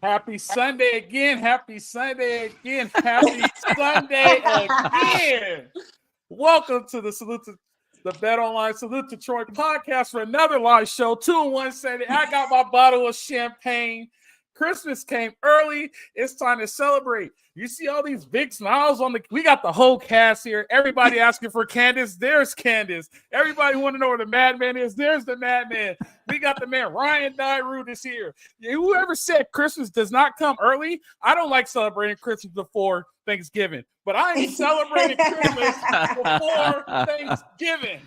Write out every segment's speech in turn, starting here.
Happy Sunday again. Happy Sunday again. Happy Sunday again. Welcome to the Salute to the Bet Online Salute to Troy podcast for another live show. 2-1 Sunday. I got my bottle of champagne. Christmas came early. It's time to celebrate. You see all these big smiles on we got the whole cast here. Everybody asking for Candace. There's Candace. Everybody want to know where the madman is. There's the madman. We got the man. Ryan Dyroot is here. Whoever said Christmas does not come early, I don't like celebrating Christmas before Thanksgiving, but I ain't celebrating Christmas before Thanksgiving.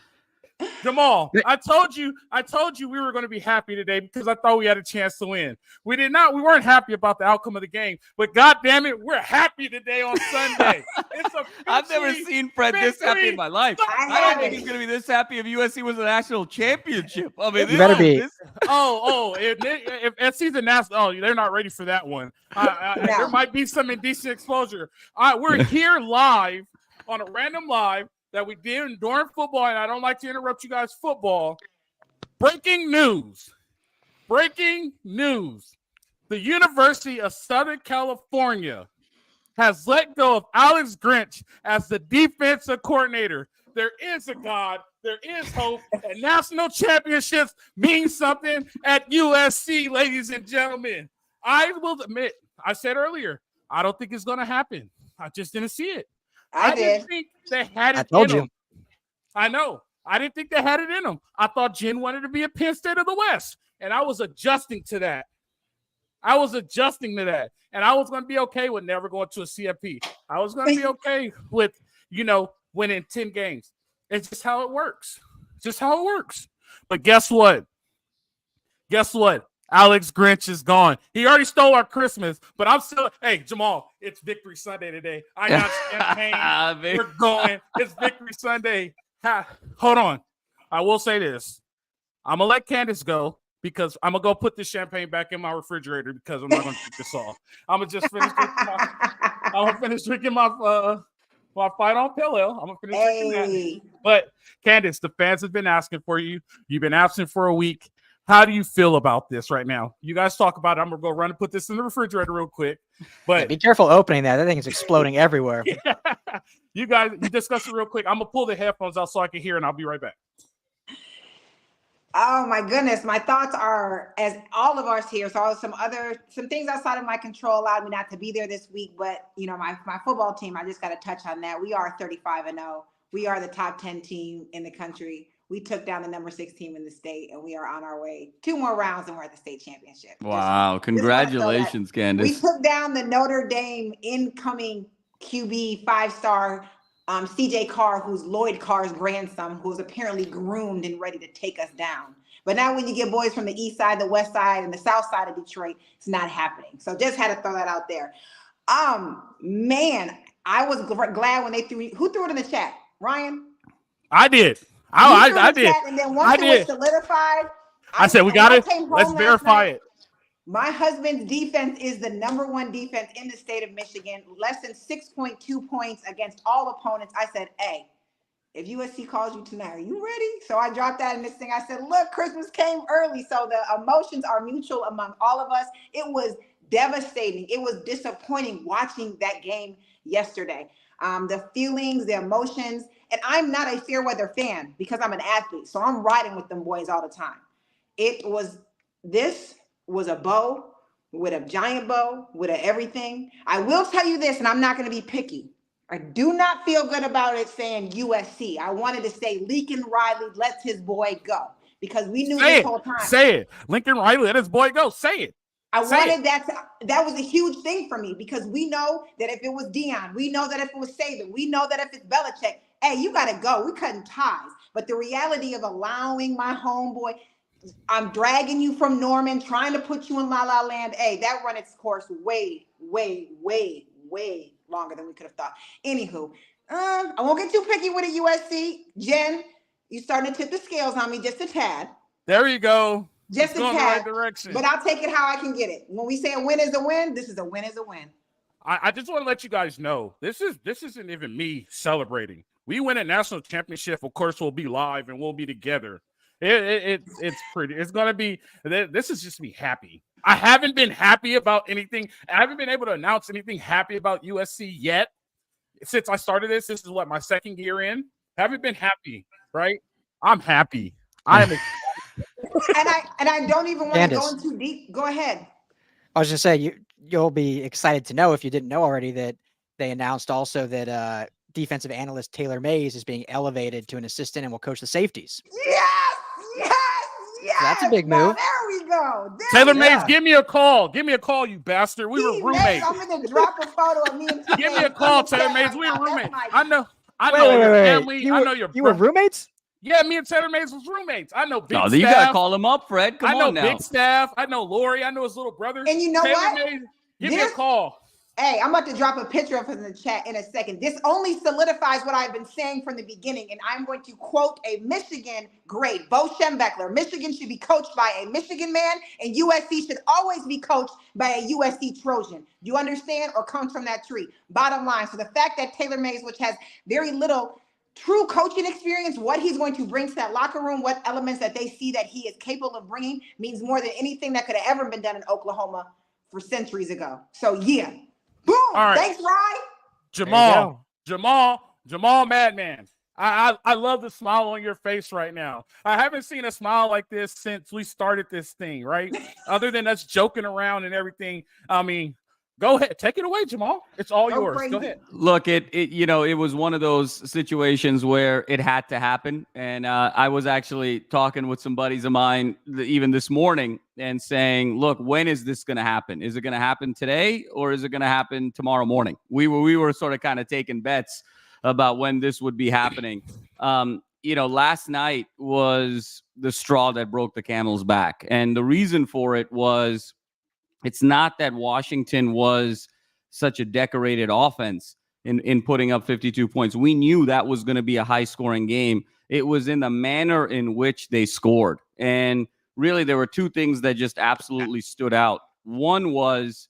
Jamal, I told you we were going to be happy today because I thought we had a chance to win. We did not. We weren't happy about the outcome of the game, but God damn it, we're happy today on Sunday. I've never seen Fred this happy in my life. I don't think he's going to be this happy if USC was a national championship. I mean, you better be. If SC's a national, they're not ready for that one. There might be some indecent exposure. We're here live on a random live that we did during football, and I don't like to interrupt you guys' football. Breaking news. The University of Southern California has let go of Alex Grinch as the defensive coordinator. There is a God. There is hope. And national championships mean something at USC, ladies and gentlemen. I will admit, I said earlier, I don't think it's going to happen. I just didn't see it. I didn't think they had it in them. I know. I didn't think they had it in them. I thought Jen wanted to be a Penn State of the West, and I was adjusting to that. And I was going to be okay with never going to a CFP. I was going to be okay with, winning 10 games. It's just how it works. But guess what? Alex Grinch is gone. He already stole our Christmas, but I'm still. Hey, Jamal, it's Victory Sunday today. I got champagne. We're going. It's Victory Sunday. Hold on. I will say this. I'm going to let Candace go because I'm going to go put the champagne back in my refrigerator because I'm not going to drink this all. I'm going to just finish drinking my fight on pale ale. I'm going to finish drinking that. But, Candace, the fans have been asking for you. You've been absent for a week. How do you feel about this right now? You guys talk about it. I'm going to go run and put this in the refrigerator real quick. But be careful opening that. That thing is exploding everywhere. Yeah. You guys, you discuss it real quick. I'm going to pull the headphones out so I can hear, and I'll be right back. Oh, my goodness. My thoughts are, as all of us here, so some things outside of my control allowed me not to be there this week. But, my football team, I just got to touch on that. We are 35-0. We are the top 10 team in the country. We took down the number 6 team in the state, and we are on our way 2 more rounds, and we're at the state championship. Wow. Congratulations, Candace. We took down the Notre Dame incoming QB 5-star CJ Carr, who's Lloyd Carr's grandson, who's apparently groomed and ready to take us down. But now when you get boys from the east side, the west side, and the south side of Detroit, it's not happening. So just had to throw that out there. Man, I was glad when they who threw it in the chat? Ryan? I did. I did. And then once it was solidified, I said, we got it. Let's verify it. My husband's defense is the number 1 defense in the state of Michigan, less than 6.2 points against all opponents. I said, hey, if USC calls you tonight, are you ready? So I dropped that in this thing. I said, look, Christmas came early. So the emotions are mutual among all of us. It was devastating. It was disappointing watching that game yesterday. The feelings, the emotions. And I'm not a fair weather fan because I'm an athlete. So I'm riding with them boys all the time. This was a bow with a giant bow with everything. I will tell you this, and I'm not going to be picky. I do not feel good about it saying USC. I wanted to say Lincoln Riley lets his boy go because we knew this whole time. Say it. Lincoln Riley let his boy go. Say it. I wanted that was a huge thing for me because we know that if it was Dion, we know that if it was Saban, we know that if it's Belichick, hey, you got to go. We're cutting ties. But the reality of allowing my homeboy, I'm dragging you from Norman, trying to put you in La La Land. Hey, that run its course way, way, way, way longer than we could have thought. Anywho, I won't get too picky with a USC. Jen, you starting to tip the scales on me just a tad. There you go. Just a tad. In the right direction. But I'll take it how I can get it. When we say a win is a win, this is a win is a win. I just want to let you guys know, this isn't even me celebrating. We win a national championship. Of course, we'll be live and we'll be together. It's pretty. It's gonna be. This is just me happy. I haven't been happy about anything. I haven't been able to announce anything happy about USC yet since I started this. This is what my second year in. Haven't been happy, right? I'm happy. I am. and I don't even want to go in too deep. Go ahead. I was just saying you'll be excited to know, if you didn't know already, that they announced also that defensive analyst Taylor Mays is being elevated to an assistant and will coach the safeties. Yes. So that's a big move. There we go. Taylor Mays, give me a call. Give me a call, you bastard. We were roommates. I'm gonna drop a photo of me and T. Give me a call, Taylor Mays. We were roommates. I know Wait, your family. I know your. You were roommates? Yeah, me and Taylor Mays was roommates. I know Big Staff. You gotta call him up, Fred. Come on now. I know Big Staff. I know Lori. I know his little brother. And you know Taylor what? Mays, give me a call. Hey, I'm about to drop a picture of him in the chat in a second. This only solidifies what I've been saying from the beginning, and I'm going to quote a Michigan great, Bo Schembechler. Michigan should be coached by a Michigan man, and USC should always be coached by a USC Trojan. Do you understand? Or comes from that tree. Bottom line. So the fact that Taylor Mays, which has very little true coaching experience, what he's going to bring to that locker room, what elements that they see that he is capable of bringing, means more than anything that could have ever been done in Oklahoma for centuries ago. So yeah. Boom! All right. Thanks, Rye. Jamal Madman. I love the smile on your face right now. I haven't seen a smile like this since we started this thing, right? Other than us joking around and everything. I mean, go ahead. Take it away, Jamal. It's all yours. Go ahead. Look, it was one of those situations where it had to happen. And I was actually talking with some buddies of mine even this morning and saying, look, when is this going to happen? Is it going to happen today or is it going to happen tomorrow morning? We were sort of kind of taking bets about when this would be happening. Last night was the straw that broke the camel's back. And the reason for it was, it's not that Washington was such a decorated offense in putting up 52 points. We knew that was going to be a high-scoring game. It was in the manner in which they scored. And really, there were two things that just absolutely stood out. One was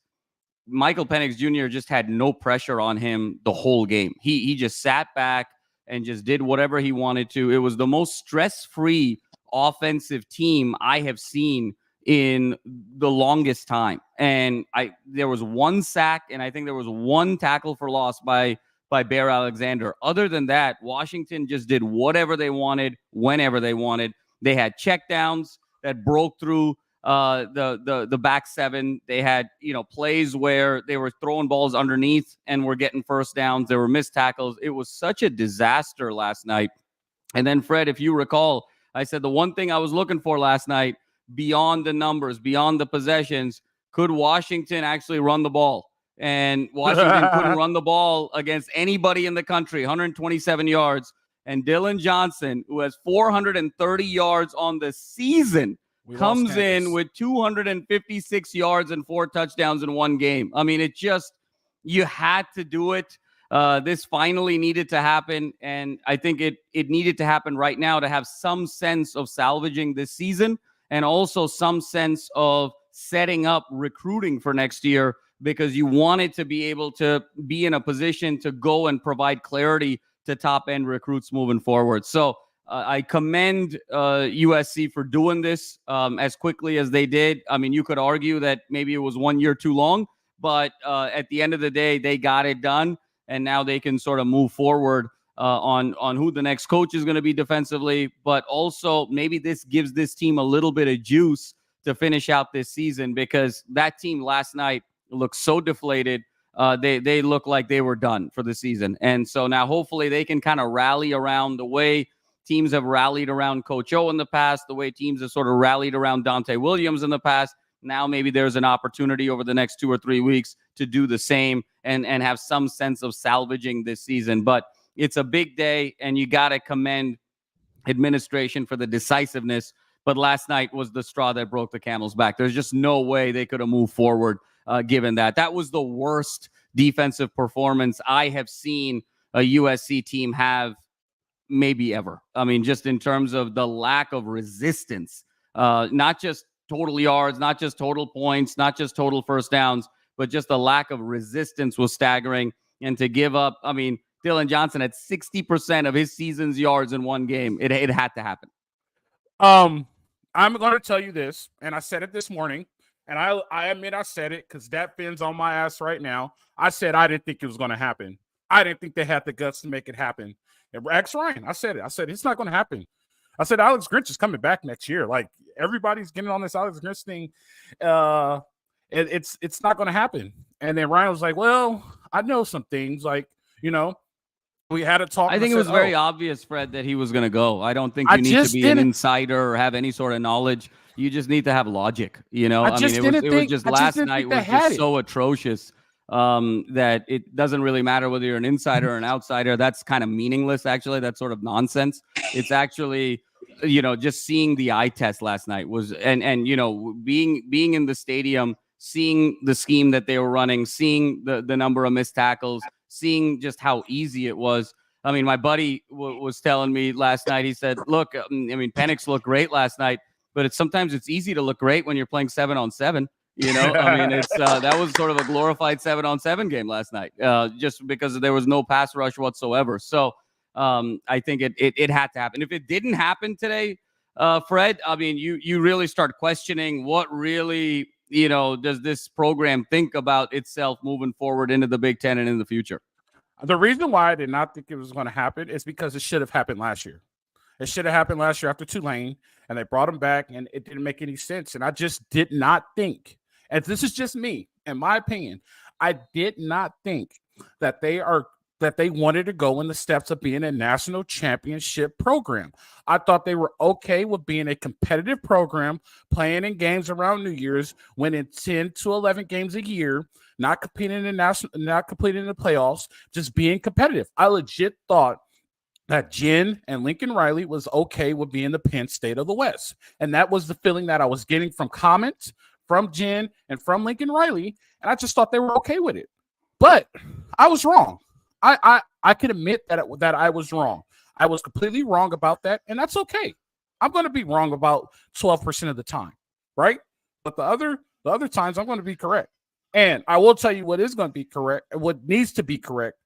Michael Penix Jr. just had no pressure on him the whole game. He just sat back and just did whatever he wanted to. It was the most stress-free offensive team I have seen in the longest time. And there was one sack, and I think there was one tackle for loss by Bear Alexander. Other than that, Washington just did whatever they wanted, whenever they wanted. They had checkdowns that broke through the back seven. They had, plays where they were throwing balls underneath and were getting first downs. There were missed tackles. It was such a disaster last night. And then, Fred, if you recall, I said the one thing I was looking for last night, beyond the numbers, beyond the possessions, could Washington actually run the ball? And Washington couldn't run the ball against anybody in the country, 127 yards. And Dylan Johnson, who has 430 yards on the season, comes in with 256 yards and 4 touchdowns in one game. I mean, you had to do it. This finally needed to happen. And I think it needed to happen right now to have some sense of salvaging this season, and also some sense of setting up recruiting for next year, because you wanted to be able to be in a position to go and provide clarity to top-end recruits moving forward. So I commend USC for doing this as quickly as they did. I mean, you could argue that maybe it was 1 year too long, but at the end of the day, they got it done, and now they can sort of move forward on who the next coach is going to be defensively, but also maybe this gives this team a little bit of juice to finish out this season, because that team last night looked so deflated. They look like they were done for the season. And so now hopefully they can kind of rally around the way teams have rallied around Coach O in the past, the way teams have sort of rallied around Dante Williams in the past. Now maybe there's an opportunity over the next 2 or 3 weeks to do the same and have some sense of salvaging this season. But it's a big day, and you got to commend administration for the decisiveness. But last night was the straw that broke the camel's back. There's just no way they could have moved forward given that. That was the worst defensive performance I have seen a USC team have maybe ever. I mean, just in terms of the lack of resistance, not just total yards, not just total points, not just total first downs, but just the lack of resistance was staggering. And to give up, I mean, Dylan Johnson had 60% of his season's yards in one game. It had to happen. I'm going to tell you this, and I said it this morning, and I admit I said it because that Finn's on my ass right now. I said I didn't think it was going to happen. I didn't think they had the guts to make it happen. And Rex Ryan, I said it. I said it's not going to happen. I said Alex Grinch is coming back next year. Like everybody's getting on this Alex Grinch thing. It's not going to happen. And then Ryan was like, "Well, I know some things. Like we had a talk." I think it was very obvious, Fred, that he was going to go. I don't think you need to be an insider or have any sort of knowledge. You just need to have logic. It was just last night was just so atrocious that it doesn't really matter whether you're an insider or an outsider. That's kind of meaningless, actually. That's sort of nonsense. It's actually, just seeing the eye test last night was, and being in the stadium, seeing the scheme that they were running, seeing the number of missed tackles, seeing just how easy it was. I mean, my buddy was telling me last night, he said, look, Penix looked great last night, but sometimes it's easy to look great when you're playing 7-on-7. It's that was sort of a glorified 7-on-7 game last night, just because there was no pass rush whatsoever. So I think it had to happen. If it didn't happen today, Fred, you really start questioning what really, does this program think about itself moving forward into the Big Ten and in the future? The reason why I did not think it was going to happen is because it should have happened last year. It should have happened last year after Tulane, and they brought him back, and it didn't make any sense. And I just did not think, and this is just me, in my opinion, I did not think that they wanted to go in the steps of being a national championship program. I thought they were okay with being a competitive program, playing in games around New Year's, winning 10 to 11 games a year, not competing in the playoffs, just being competitive. I legit thought that Jen and Lincoln Riley was okay with being the Penn State of the West. And that was the feeling that I was getting from comments from Jen and from Lincoln Riley. And I just thought they were okay with it. But I was wrong. I can admit that I was wrong. I was completely wrong about that. And that's okay. I'm going to be wrong about 12% of the time. Right. But the other times I'm going to be correct. And I will tell you what is going to be correct, what needs to be correct.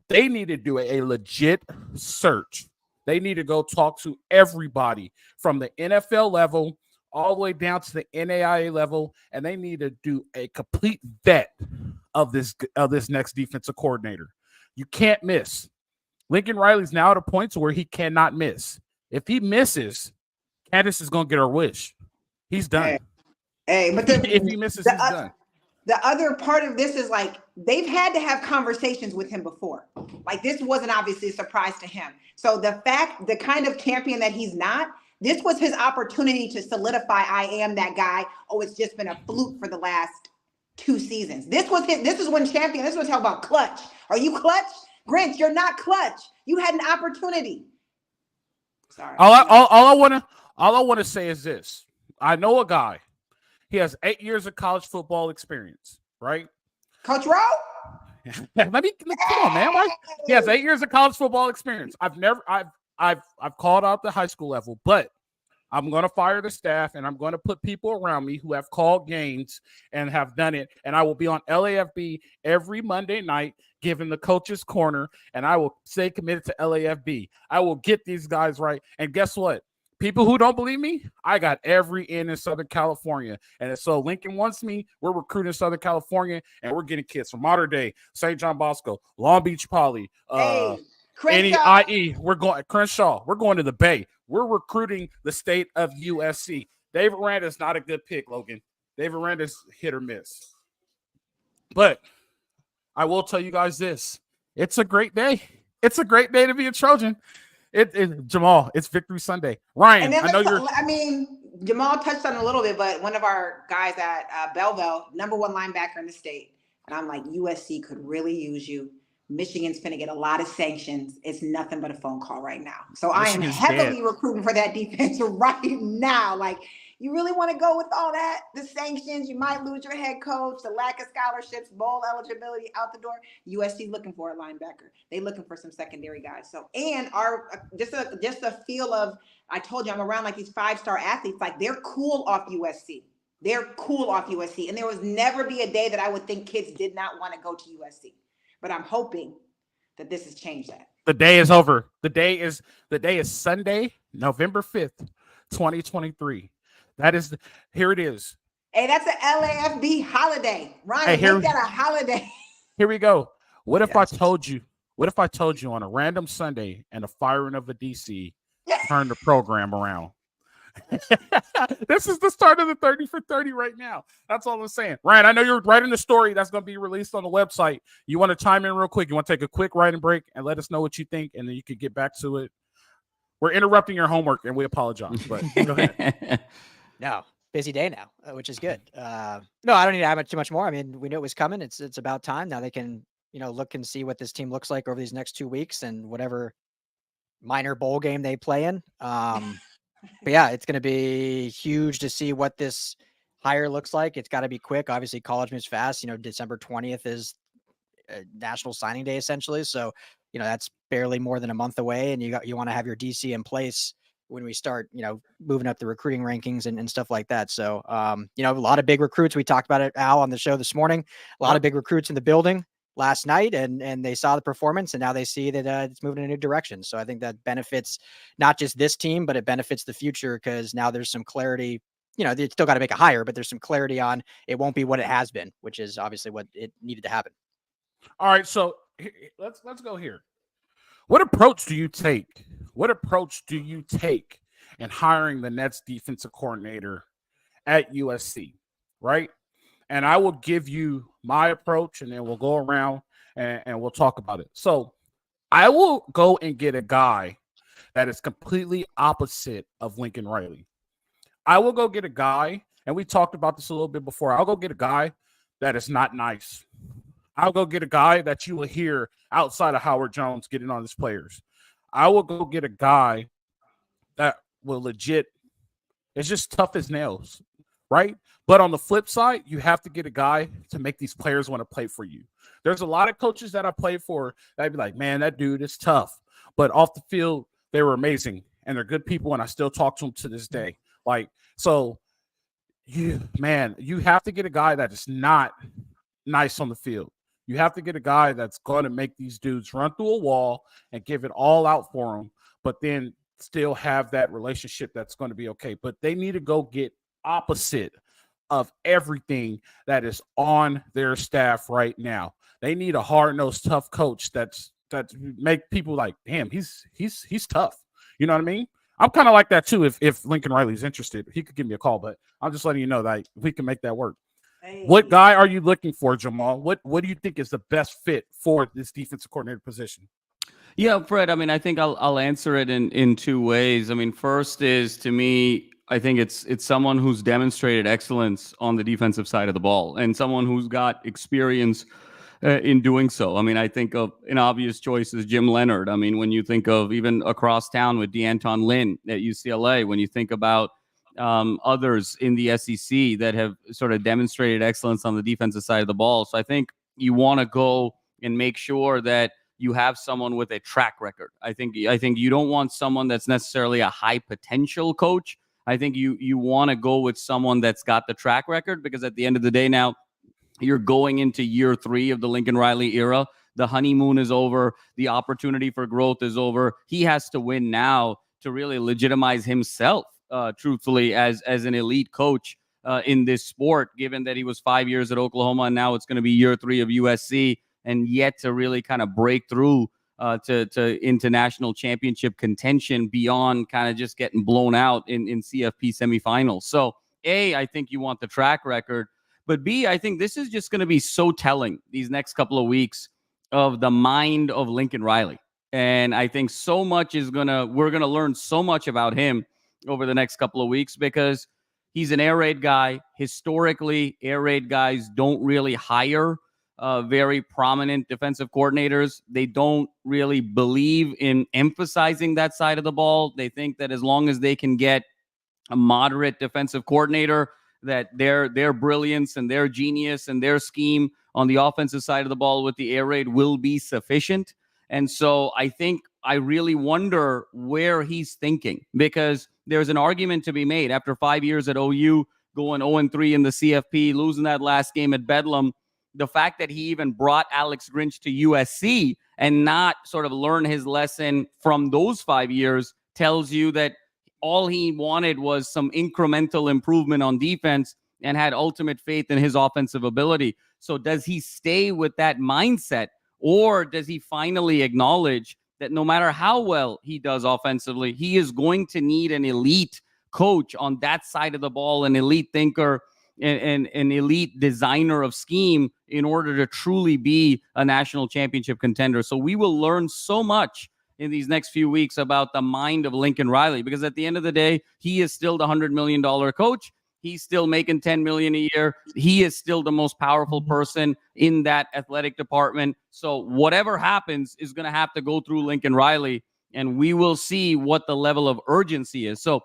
They need to do a legit search. They need to go talk to everybody from the NFL level all the way down to the NAIA level, and they need to do a complete vet of this next defensive coordinator. You can't miss. Lincoln Riley's now at a point to where he cannot miss. If he misses, Candace is going to get her wish. He's done. Hey, but if he misses, he's done. The other part of this is like they've had to have conversations with him before. Like this wasn't obviously a surprise to him. So the kind of champion that he's not, this was his opportunity to solidify I am that guy. Oh, it's just been a fluke for the last 2 seasons. This is when champion. This was how about clutch. Are you clutch? Grinch, you're not clutch. You had an opportunity. Sorry. All I want to say is this. I know a guy. He has 8 years of college football experience, right? Coach Rowe? Come on, man. Right? He has 8 years of college football experience. I've called out the high school level, but I'm going to fire the staff and I'm going to put people around me who have called games and have done it. And I will be on LAFB every Monday night, giving the coach's corner, and I will stay committed to LAFB. I will get these guys right. And guess what? People who don't believe me, I got every in Southern California. And so Lincoln wants me. We're recruiting Southern California, and we're getting kids from Mater Dei, St. John Bosco, Long Beach Poly, NEIE. We're going Crenshaw. We're going to the Bay. We're recruiting the state of USC. David Aranda's not a good pick, Logan. David Aranda's hit or miss. But I will tell you guys this. It's a great day. It's a great day to be a Trojan. Jamal, it's Victory Sunday. Ryan, Jamal touched on it a little bit, but one of our guys at Belleville, #1 linebacker in the state, and I'm like, USC could really use you. Michigan's finna get a lot of sanctions. It's nothing but a phone call right now. So Michigan's I am heavily recruiting for that defense right now. Like, you really want to go with all that? The sanctions, you might lose your head coach, the lack of scholarships, bowl eligibility out the door. USC looking for a linebacker. They looking for some secondary guys. So, and just a feel of, I told you I'm around like these 5-star athletes, like they're cool off USC. They're cool off USC. And there was never be a day that I would think kids did not want to go to USC. But I'm hoping that this has changed that. The day is over. The day is Sunday, November 5th. 2023. That is here it is. Hey, that's an LAFB holiday. Ryan, Hey, make that a holiday. Here we go. What if Yes. I told you? What if I told you on a random Sunday and the firing of a DC turned the program around? This is the start of the 30 for 30 right now. That's all I'm saying. Ryan, I know you're writing the story that's going to be released on the website. You want to chime in real quick? You want to take a quick writing break and let us know what you think, and then you could get back to it. We're interrupting your homework, and we apologize. But go ahead. No, busy day now, which is good. No, I don't need to add too much more. I mean, we knew it was coming. It's about time now. They can look and see what this team looks like over these next 2 weeks and whatever minor bowl game they play in. But yeah, it's going to be huge to see what this hire looks like. It's got to be quick. Obviously, college moves fast. December 20th is National Signing Day, essentially. So, that's barely more than a month away, and you want to have your DC in place when we start, moving up the recruiting rankings and stuff like that. So, a lot of big recruits. We talked about it, Al, on the show this morning. A lot of big recruits in the building last night, and they saw the performance, and now they see that it's moving in a new direction. So I think that benefits not just this team, but it benefits the future, because now there's some clarity. They still got to make a hire, but there's some clarity on it won't be what it has been, which is obviously what it needed to happen. All right, so let's go here. What approach do you take? What approach do you take in hiring the Nets defensive coordinator at USC, right? And I will give you my approach, and then we'll go around and we'll talk about it. So I will go and get a guy that is completely opposite of Lincoln Riley. I will go get a guy, and we talked about this a little bit before. I'll go get a guy that is not nice. I'll go get a guy that you will hear outside of Howard Jones getting on his players. I will go get a guy that will legit, it's just tough as nails, right? But on the flip side, you have to get a guy to make these players want to play for you. There's a lot of coaches that I played for that I'd be like, man, that dude is tough. But off the field, they were amazing, and they're good people, and I still talk to them to this day. So you have to get a guy that is not nice on the field. You have to get a guy that's going to make these dudes run through a wall and give it all out for them, but then still have that relationship that's going to be okay. But they need to go get opposite of everything that is on their staff right now. They need a hard-nosed, tough coach that make people like, damn, he's tough. You know what I mean? I'm kind of like that too. If Lincoln Riley's interested, he could give me a call. But I'm just letting you know that we can make that work. Hey. What guy are you looking for, Jamal? What do you think is the best fit for this defensive coordinator position? Yeah, Fred, I mean, I think I'll answer it in two ways. I mean, first is, to me, I think it's someone who's demonstrated excellence on the defensive side of the ball, and someone who's got experience in doing so. I mean, I think of an obvious choice is Jim Leonhard. I mean, when you think of even across town with DeAnton Lynn at UCLA, when you think about others in the SEC that have sort of demonstrated excellence on the defensive side of the ball. So I think you want to go and make sure that you have someone with a track record. I think you don't want someone that's necessarily a high potential coach. I think you want to go with someone that's got the track record, because at the end of the day now, you're going into year 3 of the Lincoln Riley era. The honeymoon is over. The opportunity for growth is over. He has to win now to really legitimize himself, truthfully, as an elite coach in this sport, given that he was 5 years at Oklahoma and now it's going to be year 3 of USC, and yet to really kind of break through to international championship contention beyond kind of just getting blown out in CFP semifinals. So A, I think you want the track record, but B, I think this is just going to be so telling these next couple of weeks of the mind of Lincoln Riley. And I think so much we're going to learn so much about him over the next couple of weeks, because he's an air raid guy. Historically, air raid guys don't really hire very prominent defensive coordinators. They don't really believe in emphasizing that side of the ball. They think that as long as they can get a moderate defensive coordinator, that their brilliance and their genius and their scheme on the offensive side of the ball with the air raid will be sufficient. And so I think I really wonder where he's thinking, because there's an argument to be made after 5 years at OU, going 0-3 in the CFP, losing that last game at Bedlam. The fact that he even brought Alex Grinch to USC and not sort of learn his lesson from those 5 years tells you that all he wanted was some incremental improvement on defense and had ultimate faith in his offensive ability. So does he stay with that mindset, or does he finally acknowledge that no matter how well he does offensively, he is going to need an elite coach on that side of the ball, an elite thinker, and an elite designer of scheme in order to truly be a national championship contender? So we will learn so much in these next few weeks about the mind of Lincoln Riley, because at the end of the day, he is still the $100 million coach. He's still making $10 million a year. He is still the most powerful person in that athletic department. So whatever happens is going to have to go through Lincoln Riley, and we will see what the level of urgency is. So,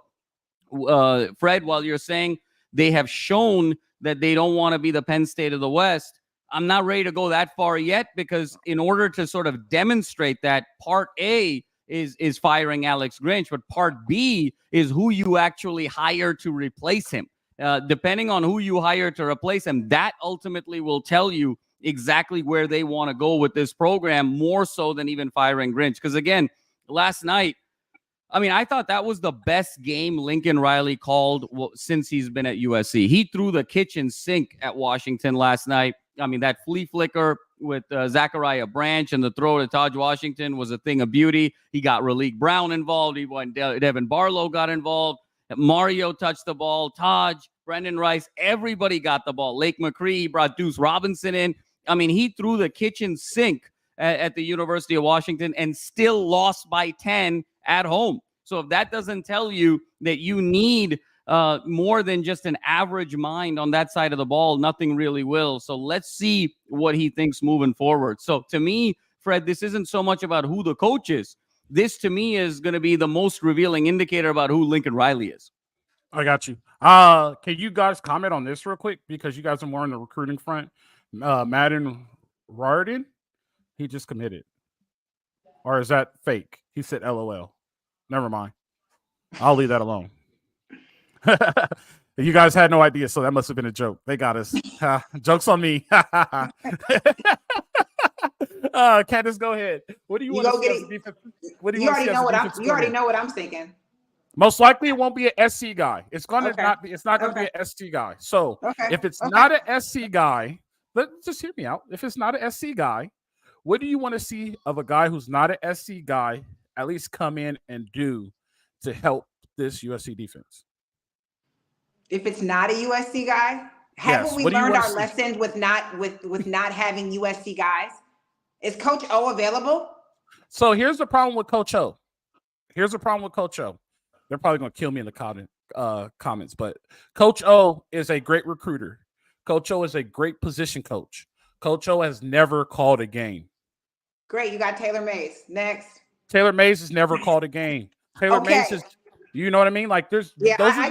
Fred, while you're saying they have shown that they don't want to be the Penn State of the West, I'm not ready to go that far yet, because in order to sort of demonstrate that, part A is firing Alex Grinch, but part B is who you actually hire to replace him. Depending on who you hire to replace him, that ultimately will tell you exactly where they want to go with this program, more so than even firing Grinch. Because again, last night, I mean, I thought that was the best game Lincoln Riley called since he's been at USC. He threw the kitchen sink at Washington last night. I mean, that flea flicker with Zachariah Branch and the throw to Tahj Washington was a thing of beauty. He got Raleek Brown involved. Devin Barlow got involved. Mario touched the ball. Tahj, Brenden Rice, everybody got the ball. Lake McCree, he brought Deuce Robinson in. I mean, he threw the kitchen sink at the University of Washington and still lost by 10 at home. So if that doesn't tell you that you need more than just an average mind on that side of the ball, nothing really will. So let's see what he thinks moving forward. So to me, Fred, this isn't so much about who the coach is. This, to me, is going to be the most revealing indicator about who Lincoln Riley is. I got you. Can you guys comment on this real quick? Because you guys are more on the recruiting front. Madden Rarden, he just committed. Or is that fake? He said LOL. Never mind. I'll leave that alone. You guys had no idea, so that must have been a joke. They got us. Joke's on me. Candace, go ahead. What do you want to see as a defense? What do you already know what I'm? You already know what I'm thinking. Most likely, it won't be an SC guy. It's gonna not be. It's not gonna be an SC guy. So if it's not an SC guy, just hear me out. If it's not an SC guy, what do you want to see of a guy who's not an SC guy at least come in and do to help this USC defense? If it's not a USC guy, haven't we learned our lessons with not having USC guys? Is Coach O available? So here's the problem with Coach O. They're probably going to kill me in the comments, but Coach O is a great recruiter. Coach O is a great position coach. Coach O has never called a game. Great. You got Taylor Mays. Next. Taylor Mays has never called a game. Taylor Mays is, you know what I mean? Like I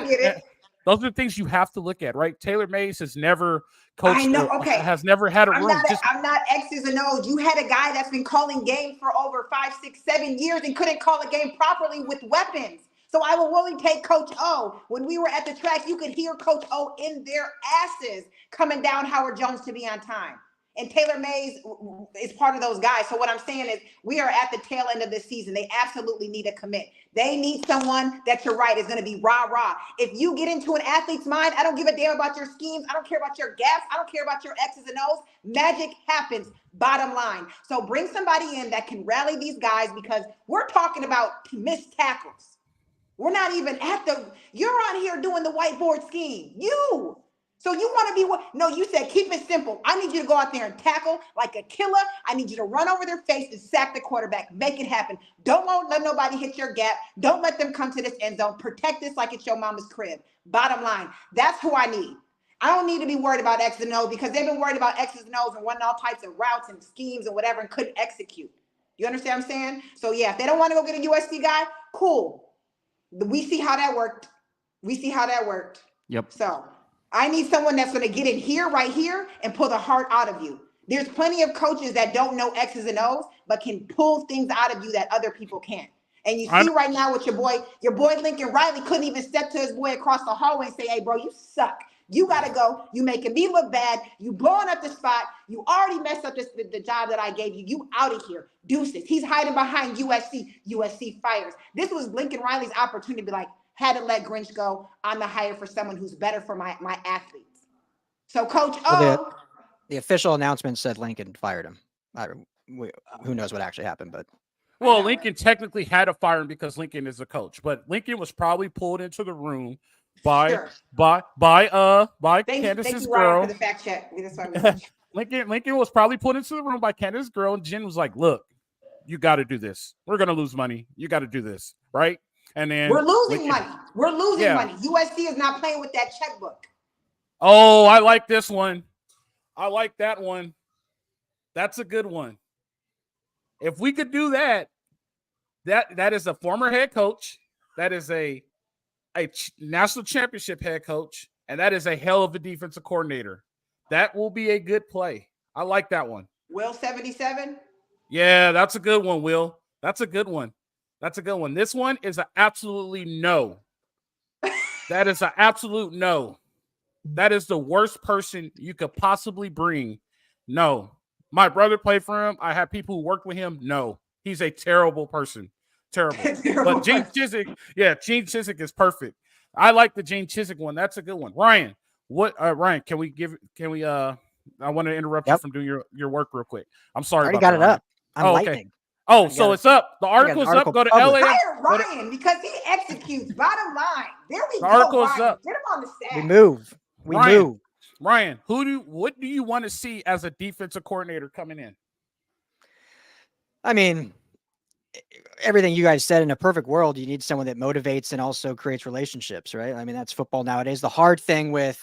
get it. Those are the things you have to look at, right? Taylor Mays has never coached. I know. Okay. Has never had a room. I'm not X's and O's. You had a guy that's been calling games for over 5, 6, 7 years and couldn't call a game properly with weapons. So I will really take Coach O. When we were at the track, you could hear Coach O in their asses coming down Howard Jones to be on time. And Taylor Mays is part of those guys. So what I'm saying is we are at the tail end of this season. They absolutely need a commit. They need someone that, you're right, is going to be rah-rah. If you get into an athlete's mind, I don't give a damn about your schemes. I don't care about your gaps. I don't care about your X's and O's. Magic happens, bottom line. So bring somebody in that can rally these guys, because we're talking about missed tackles. We're not even you're on here doing the whiteboard scheme. So you want to be no, you said keep it simple. I need you to go out there and tackle like a killer. I need you to run over their face and sack the quarterback. Make it happen. Don't let nobody hit your gap. Don't let them come to this end zone. Protect this like it's your mama's crib. Bottom line, that's who I need. I don't need to be worried about X's and O's, because they've been worried about X's and O's and running all types of routes and schemes and whatever and couldn't execute. You understand what I'm saying? So yeah, if they don't want to go get a USC guy, cool. We see how that worked. Yep. So I need someone that's going to get in here, right here, and pull the heart out of you. There's plenty of coaches that don't know X's and O's, but can pull things out of you that other people can't. And you see right now with your boy Lincoln Riley couldn't even step to his boy across the hallway and say, hey, bro, you suck. You got to go. You making me look bad. You blowing up the spot. You already messed up the job that I gave you. You out of here. Deuces. He's hiding behind USC. USC fires. This was Lincoln Riley's opportunity to be like, had to let Grinch go. I'm the hire for someone who's better for my athletes. So Coach Well, O. the official announcement said Lincoln fired him. Who knows what actually happened, but. Well, Lincoln technically had to fire him because Lincoln is a coach, but Lincoln was probably pulled into the room by Candace's you, girl. Ryan, for the fact check. That's why Lincoln was probably put into the room by Candace's girl, and Jen was like, "Look, you got to do this. We're gonna lose money. You got to do this, right?" And then we're losing money. We're losing money. USC is not playing with that checkbook. Oh, I like this one. I like that one. That's a good one. If we could do that, that is a former head coach. That is a national championship head coach, and that is a hell of a defensive coordinator. That will be a good play. I like that one. Will 77? Yeah, that's a good one, Will. That's a good one. That's a good one. This one is an absolutely no. That is an absolute no. That is the worst person you could possibly bring. No. My brother played for him. I have people who worked with him. No. He's a terrible person. Terrible. But Gene Chizik, Gene Chizik is perfect. I like the Gene Chizik one. That's a good one. Ryan, Ryan, I want to interrupt you from doing your work real quick. I'm sorry. I already got it up. I'm lightning. Okay. Oh, so it's up. The article's up. Go to LA. Hire Ryan because he executes. Bottom line. There we go. The article's up. Get him on the staff. We move. Ryan, what do you want to see as a defensive coordinator coming in? I mean, everything you guys said. In a perfect world, you need someone that motivates and also creates relationships, right? I mean, that's football nowadays. The hard thing with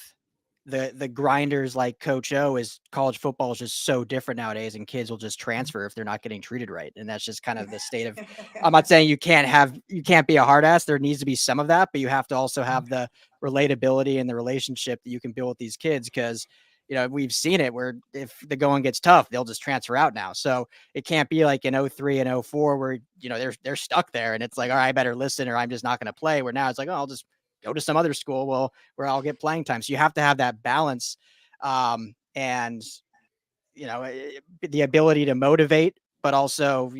the grinders like Coach O is college football is just so different nowadays, and kids will just transfer if they're not getting treated right. And that's just kind of the state of, I'm not saying you can't be a hard ass. There needs to be some of that, but you have to also have the relatability and the relationship that you can build with these kids. Cause we've seen it where if the going gets tough, they'll just transfer out now. So it can't be like in 03 and 04 where, they're stuck there and it's like, all right, I better listen or I'm just not going to play, where now it's like, oh, I'll just go to some other school where I'll get playing time. So you have to have that balance. And the ability to motivate, but also,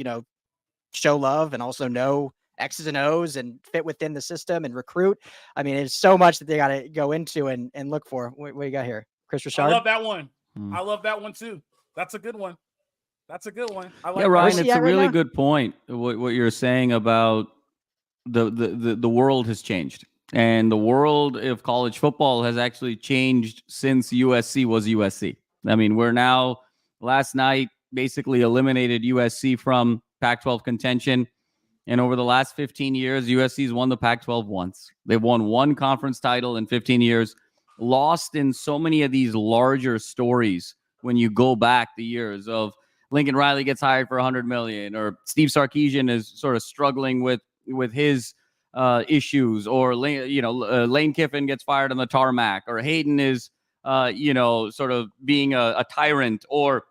show love and also know X's and O's and fit within the system and recruit. I mean, there's so much that they got to go into and look for. What do you got here? Chris Richard? I love that one. I love that one too. That's a good one. I like Ryan, it's a really good point. What you're saying about the world has changed. And the world of college football has actually changed since USC was USC. I mean, we're now, last night, basically eliminated USC from Pac-12 contention. And over the last 15 years, USC's won the Pac-12 once. They've won one conference title in 15 years, lost in so many of these larger stories when you go back the years of Lincoln Riley gets hired for $100 million, or Steve Sarkisian is sort of struggling with his issues, or Lane Kiffin gets fired on the tarmac, or Hayden is sort of being a tyrant, or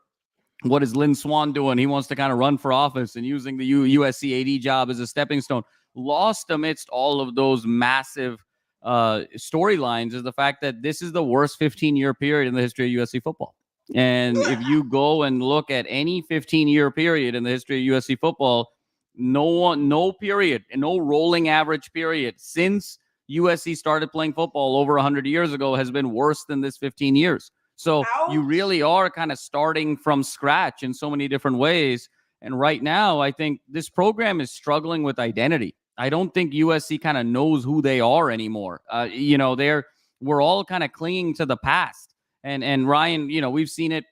what is Lynn Swan doing? He wants to kind of run for office and using the USC AD job as a stepping stone. Lost amidst all of those massive storylines is the fact that this is the worst 15-year period in the history of USC football. And if you go and look at any 15-year period in the history of USC football, no period, and no rolling average period since USC started playing football over 100 years ago has been worse than this 15 years. So you really are kind of starting from scratch in so many different ways. And right now, I think this program is struggling with identity. I don't think USC kind of knows who they are anymore. We're all kind of clinging to the past. And Ryan, we've seen it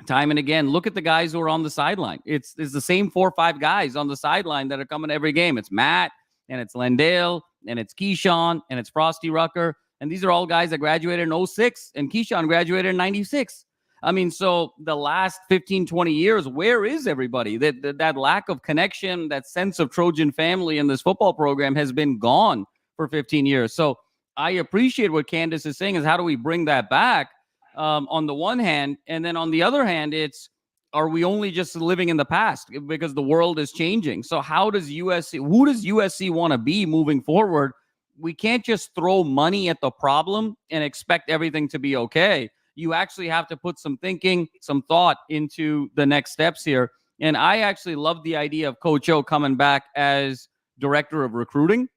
time and again. Look at the guys who are on the sideline. It's the same 4 or 5 guys on the sideline that are coming every game. It's Matt, and it's Landale, and it's Keyshawn, and it's Frosty Rucker. And these are all guys that graduated in 06, and Keyshawn graduated in 96. I mean, so the last 15, 20 years, where is everybody? That lack of connection, that sense of Trojan family in this football program has been gone for 15 years. So I appreciate what Candace is saying is how do we bring that back on the one hand? And then on the other hand, are we only just living in the past because the world is changing? So who does USC want to be moving forward? We can't just throw money at the problem and expect everything to be okay. You actually have to put some thinking, some thought into the next steps here. And I actually love the idea of Coach O coming back as director of recruiting.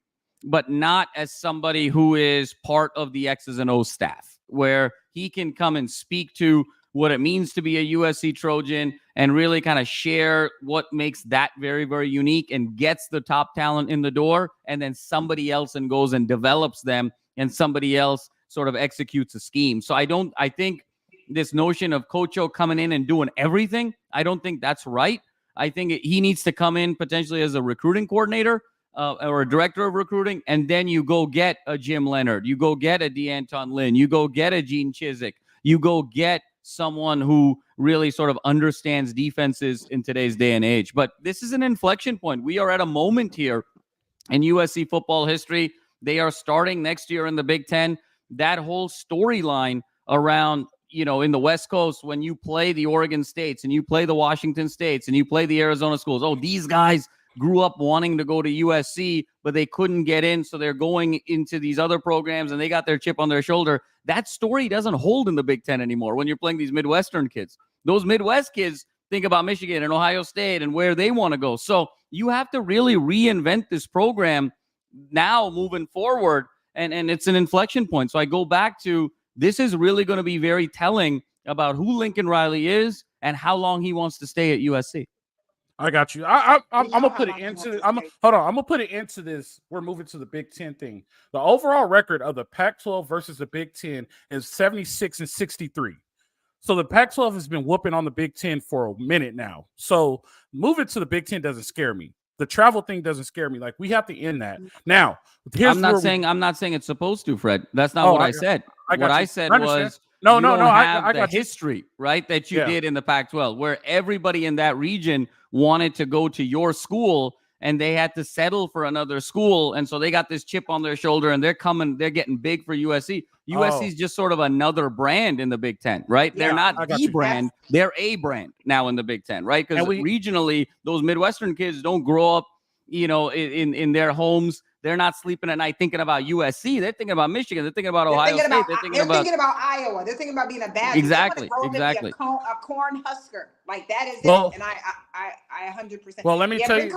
but not as somebody who is part of the X's and O's staff, where he can come and speak to what it means to be a USC Trojan and really kind of share what makes that very, very unique and gets the top talent in the door. And then somebody else and goes and develops them, and somebody else sort of executes a scheme. So I think this notion of Coach O coming in and doing everything, I don't think that's right. I think he needs to come in potentially as a recruiting coordinator or a director of recruiting, and then you go get a Jim Leonard, you go get a DeAnton Lynn, you go get a Gene Chizik, you go get someone who really sort of understands defenses in today's day and age. But this is an inflection point. We are at a moment here in USC football history. They are starting next year in the Big Ten. That whole storyline around, in the West Coast, when you play the Oregon States and you play the Washington States and you play the Arizona schools, oh, these guys grew up wanting to go to USC, but they couldn't get in, so they're going into these other programs and they got their chip on their shoulder. That story doesn't hold in the Big Ten anymore when you're playing these Midwestern kids. Those Midwest kids think about Michigan and Ohio State and where they want to go. So you have to really reinvent this program now moving forward, and it's an inflection point. So I go back to, this is really going to be very telling about who Lincoln Riley is and how long he wants to stay at USC. I got you. I'm gonna put it into. I'm gonna put it into this. We're moving to the Big Ten thing. The overall record of the Pac-12 versus the Big Ten is 76-63. So the Pac-12 has been whooping on the Big Ten for a minute now. So moving to the Big Ten doesn't scare me. The travel thing doesn't scare me. Like, we have to end that. Now, I'm not saying it's supposed to, Fred. That's not what I said. What I said was I got the history, right, that you did in the Pac-12, where everybody in that region wanted to go to your school and they had to settle for another school. And so they got this chip on their shoulder and they're getting big for USC. USC is just sort of another brand in the Big Ten, right? Yeah, they're not the brand. They're a brand now in the Big Ten, right? Because regionally, those Midwestern kids don't grow up, in their homes. They're not sleeping at night thinking about USC. They're thinking about Michigan. They're thinking about Ohio State. They're thinking about Iowa. They're thinking about being a Badger. Exactly. A corn husker. Like, that is it. And I 100%. Well, let me tell you.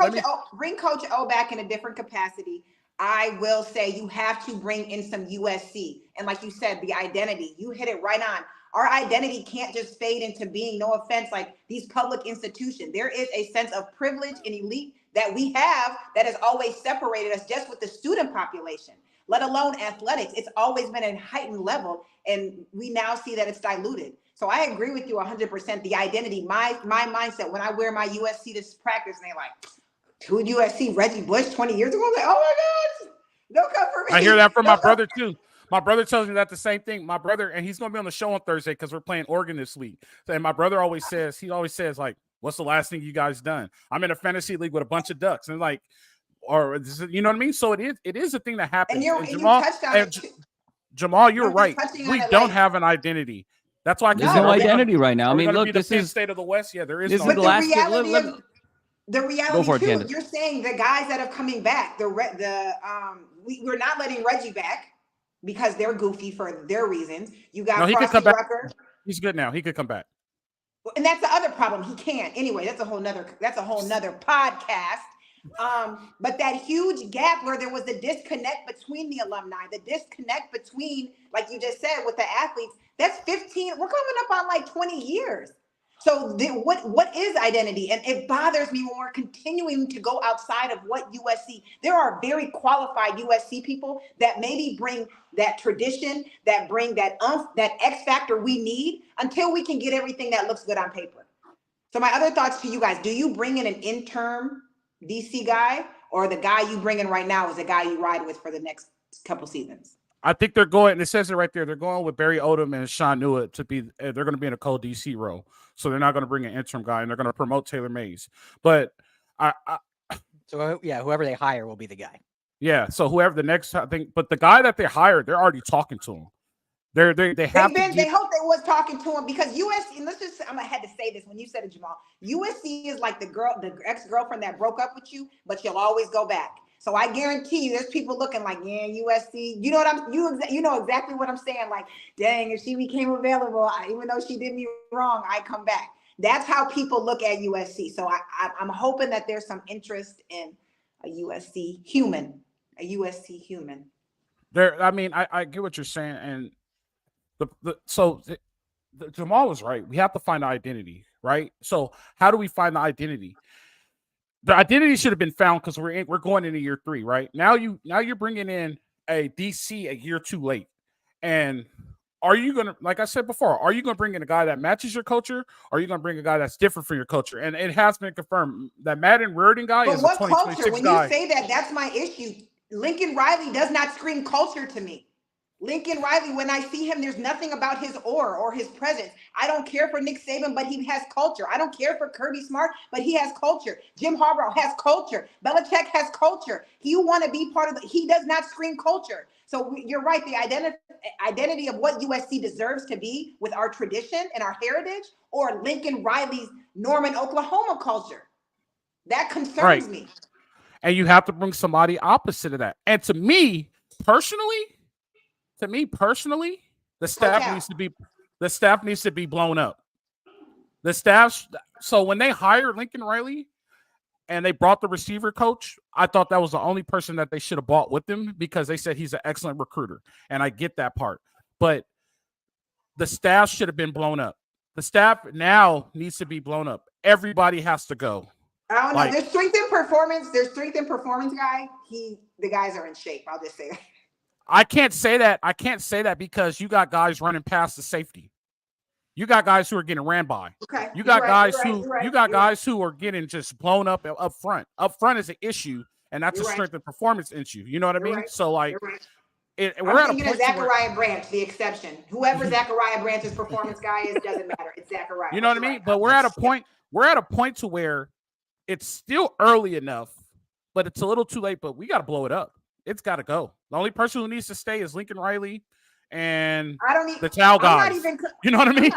Bring Coach O back in a different capacity. I will say you have to bring in some USC. And like you said, the identity. You hit it right on. Our identity can't just fade into being, no offense, like these public institutions. There is a sense of privilege and elite that we have that has always separated us just with the student population, let alone athletics. It's always been a heightened level, and we now see that it's diluted. So I agree with you 100%. The identity, my mindset, when I wear my USC to practice, and they're like, who USC, Reggie Bush 20 years ago? I'm like, oh my God, don't come for me. I hear that from my brother too. My brother tells me that the same thing. My brother, and he's going to be on the show on Thursday because we're playing Oregon this week. And my brother always says, like, what's the last thing you guys done? I'm in a fantasy league with a bunch of ducks, and like, or you know what I mean? So it is a thing that happens. And you touched on it. Jamal, you're right. We don't have an identity. That's why there's no identity right now. I mean, look, this is state of the West. Yeah, there is. But the reality too, you're saying the guys that are coming back, we're not letting Reggie back because they're goofy for their reasons. You got he could come back. He's good now. He could come back. And that's the other problem. He can't. Anyway, that's a whole nother podcast. But that huge gap where there was a disconnect between the alumni, the disconnect between, like you just said, with the athletes, that's 15. We're coming up on like 20 years. So what is identity? And it bothers me when we're continuing to go outside of what USC. There are very qualified USC people that maybe bring that tradition, that bring that X factor we need until we can get everything that looks good on paper. So my other thoughts to you guys, do you bring in an interim DC guy, or the guy you bring in right now is the guy you ride with for the next couple seasons? I think they're going, and it says it right there, they're going with Barry Odom and Sean Newett to be, they're going to be in a co-DC role. So they're not going to bring an interim guy, and they're going to promote Taylor Mays. But whoever they hire will be the guy. Yeah, so whoever the next, I think, but the guy that they hired, they're already talking to him. They hope they was talking to him, because USC, and I had to say this when you said it, Jamal. USC is like the ex-girlfriend that broke up with you, but you'll always go back. So I guarantee you, there's people looking like, yeah, USC. You know exactly what I'm saying. Like, dang, if she became available, even though she did me wrong, I come back. That's how people look at USC. So I'm hoping that there's some interest in a USC human a USC human. I mean, I get what you're saying, and the Jamal was right. We have to find the identity, right? So how do we find the identity? The identity should have been found because we're going into year 3, right? Now you're bringing in a DC a year too late, and are you gonna, like I said before, are you gonna bring in a guy that matches your culture, or are you gonna bring a guy that's different from your culture? And it has been confirmed that Madden Reardon guy is a 2026 when guy. you say that, that's my issue. Lincoln Riley does not scream culture to me. Lincoln Riley, when I see him, there's nothing about his aura or his presence. I don't care for Nick Saban, but he has culture. I don't care for Kirby Smart, but he has culture. Jim Harbaugh has culture. Belichick has culture. You want to be part of he does not scream culture. So you're right. The identity of what USC deserves to be with our tradition and our heritage, or Lincoln Riley's Norman, Oklahoma culture. That concerns me. And you have to bring somebody opposite of that. And to me personally, the staff needs to be blown up. The staff. So when they hired Lincoln Riley and they brought the receiver coach, I thought that was the only person that they should have brought with them, because they said he's an excellent recruiter, and I get that part. But the staff should have been blown up. The staff now needs to be blown up. Everybody has to go. I don't know. There's strength in performance. Guy. The guys are in shape. I'll just say that. I can't say that because you got guys running past the safety. You got guys who are getting ran by. Okay. You got guys who are getting just blown up front. Up front is an issue, and that's a strength and performance issue. You know what I mean? Right. So like, we're at a point of Zachariah Branch, the exception. Whoever Zachariah Branch's performance guy is doesn't matter. It's Zachariah. You know what I mean? But we're at a point. We're at a point to where it's still early enough, but it's a little too late. But we got to blow it up. It's got to go. The only person who needs to stay is Lincoln Riley and the Towel guys. You know what I mean?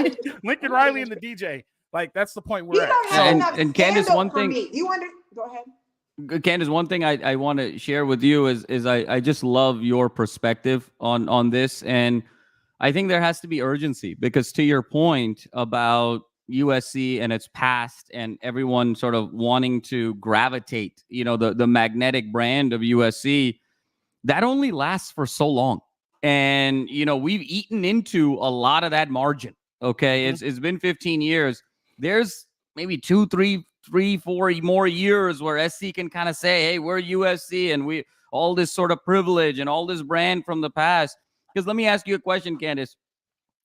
Lincoln Riley and the DJ. Like, that's the point we're at. And Candace, one thing. Go ahead. Candace, one thing I want to share with you is I just love your perspective on this. And I think there has to be urgency, because to your point about USC and its past and everyone sort of wanting to gravitate, the magnetic brand of USC, that only lasts for so long. And, we've eaten into a lot of that margin. Okay. Mm-hmm. It's been 15 years. There's maybe 2, 3, 4 more years where SC can kind of say, hey, we're USC and we all this sort of privilege and all this brand from the past. Because let me ask you a question, Candace.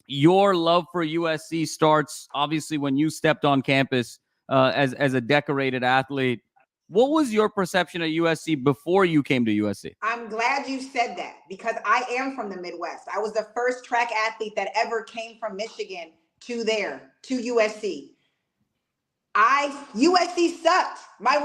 Your love for USC starts obviously when you stepped on campus as a decorated athlete. What was your perception of USC before you came to USC? I'm glad you said that, because I am from the Midwest. I was the first track athlete that ever came from Michigan to USC. USC sucked. My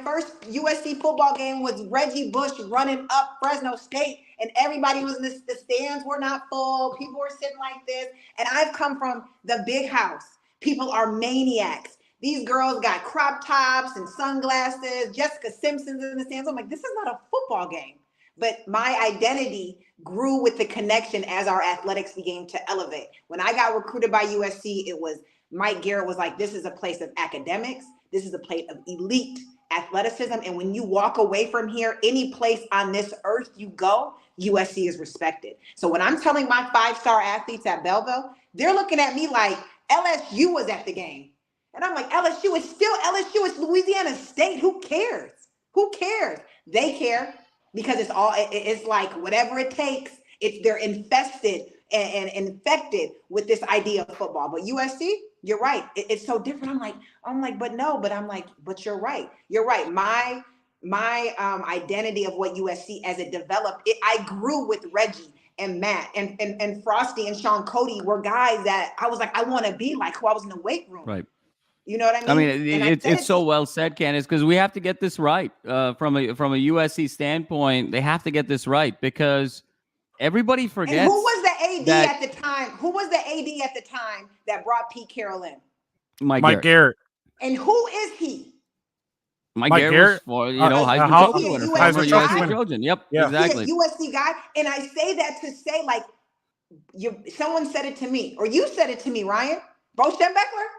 first USC football game was Reggie Bush running up Fresno State, and everybody was in the stands were not full. People were sitting like this. And I've come from the big house. People are maniacs. These girls got crop tops and sunglasses. Jessica Simpson's in the stands. I'm like, this is not a football game. But my identity grew with the connection as our athletics began to elevate. When I got recruited by USC, it was Mike Garrett was like, this is a place of academics. This is a place of elite athleticism. And when you walk away from here, any place on this earth you go, USC is respected. So when I'm telling my 5-star athletes at Belleville, they're looking at me like LSU was at the game. And I'm like, LSU is Louisiana State. Who cares? Who cares? They care, because it's like whatever it takes. They're infested and infected with this idea of football. But USC, you're right. It's so different. But you're right. You're right. My identity of what USC as it developed, I grew with Reggie and Matt and Frosty and Sean Cody were guys that I was like, I want to be like who I was in the weight room. Right. You know what I mean? I mean, it's so well said, Candace, because we have to get this right. From a USC standpoint, they have to get this right, because everybody forgets. And who was the AD at the time? Who was the AD at the time that brought Pete Carroll in? Mike Garrett. And who is he? Mike Garrett, was, Heisman Trophy winner, former USC Trojan. Yep, yeah. Exactly. He's a USC guy, and I say that to say, like, someone said it to me, or you said it to me, Ryan. Bo Schembechler?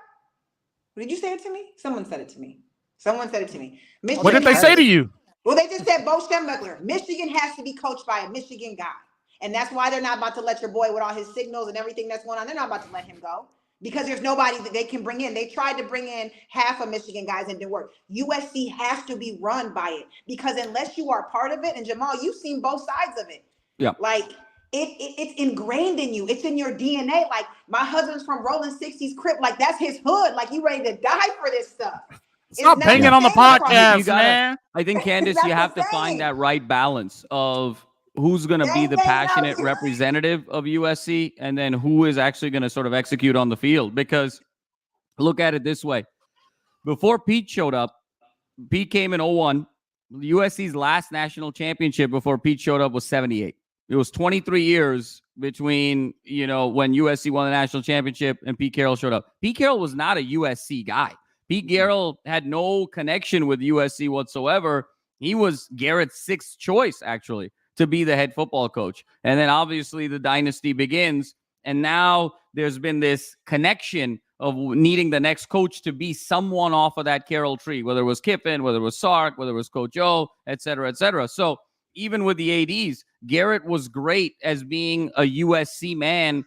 Did you say it to me? Someone said it to me. What did they say to you? Well, they just said Bo Schembechler. Michigan has to be coached by a Michigan guy. And that's why they're not about to let your boy with all his signals and everything that's going on. They're not about to let him go because there's nobody that they can bring in. They tried to bring in half of Michigan guys and it didn't work. USC has to be run by it because unless you are part of it, and Jamal, you've seen both sides of it. Yeah. Like it's ingrained in you. It's in your DNA. Like my husband's from Rolling 60s Crip. Like that's his hood. Like you ready to die for this stuff. Stop banging on the podcast, you gotta, man. I think, Candace, you have to find that right balance of who's going to be the passionate representative of USC and then who is actually going to sort of execute on the field. Because look at it this way. Before Pete showed up, Pete came in 01. USC's last national championship before Pete showed up was 78. It was 23 years between, when USC won the national championship and Pete Carroll showed up. Pete Carroll was not a USC guy. Pete Carroll had no connection with USC whatsoever. He was Garrett's sixth choice, actually, to be the head football coach. And then obviously the dynasty begins. And now there's been this connection of needing the next coach to be someone off of that Carroll tree, whether it was Kiffin, whether it was Sark, whether it was Coach O, et cetera, et cetera. So even with the ADs, Garrett was great as being a USC man